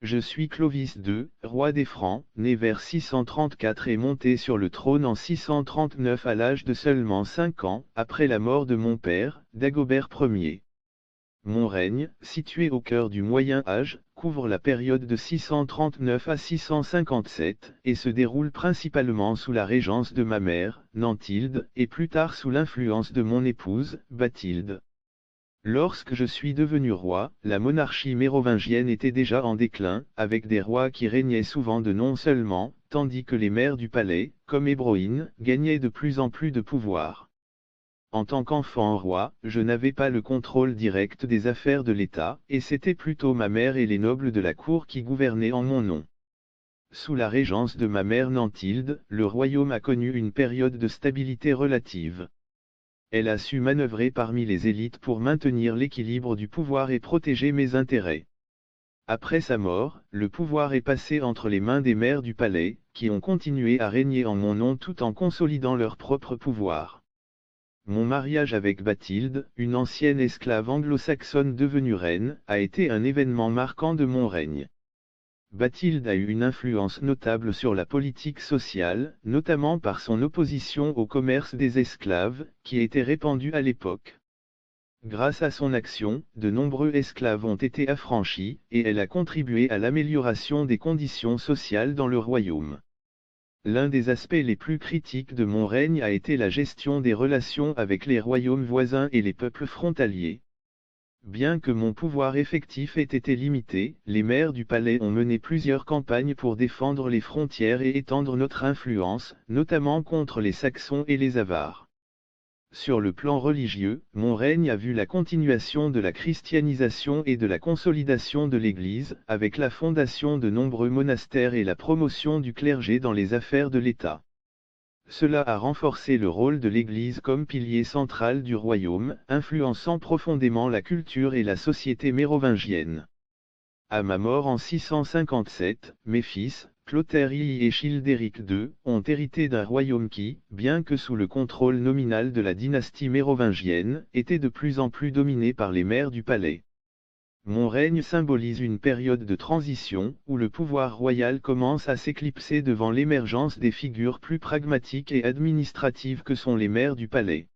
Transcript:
Je suis Clovis II, roi des Francs, né vers 634 et monté sur le trône en 639 à l'âge de seulement 5 ans, après la mort de mon père, Dagobert Ier. Mon règne, situé au cœur du Moyen Âge, couvre la période de 639 à 657, et se déroule principalement sous la régence de ma mère, Nantilde, et plus tard sous l'influence de mon épouse, Bathilde. Lorsque je suis devenu roi, la monarchie mérovingienne était déjà en déclin, avec des rois qui régnaient souvent de nom seulement, tandis que les mères du palais, comme Hébroïne, gagnaient de plus en plus de pouvoir. En tant qu'enfant roi, je n'avais pas le contrôle direct des affaires de l'État, et c'était plutôt ma mère et les nobles de la cour qui gouvernaient en mon nom. Sous la régence de ma mère Nantilde, le royaume a connu une période de stabilité relative. Elle a su manœuvrer parmi les élites pour maintenir l'équilibre du pouvoir et protéger mes intérêts. Après sa mort, le pouvoir est passé entre les mains des mères du palais, qui ont continué à régner en mon nom tout en consolidant leur propre pouvoir. Mon mariage avec Bathilde, une ancienne esclave anglo-saxonne devenue reine, a été un événement marquant de mon règne. Bathilde a eu une influence notable sur la politique sociale, notamment par son opposition au commerce des esclaves, qui était répandu à l'époque. Grâce à son action, de nombreux esclaves ont été affranchis, et elle a contribué à l'amélioration des conditions sociales dans le royaume. L'un des aspects les plus critiques de mon règne a été la gestion des relations avec les royaumes voisins et les peuples frontaliers. Bien que mon pouvoir effectif ait été limité, les mères du palais ont mené plusieurs campagnes pour défendre les frontières et étendre notre influence, notamment contre les Saxons et les Avars. Sur le plan religieux, mon règne a vu la continuation de la christianisation et de la consolidation de l'Église, avec la fondation de nombreux monastères et la promotion du clergé dans les affaires de l'État. Cela a renforcé le rôle de l'Église comme pilier central du royaume, influençant profondément la culture et la société mérovingienne. À ma mort en 657, mes fils, Clotaire et Childéric II, ont hérité d'un royaume qui, bien que sous le contrôle nominal de la dynastie mérovingienne, était de plus en plus dominé par les mères du palais. Mon règne symbolise une période de transition, où le pouvoir royal commence à s'éclipser devant l'émergence des figures plus pragmatiques et administratives que sont les mères du palais.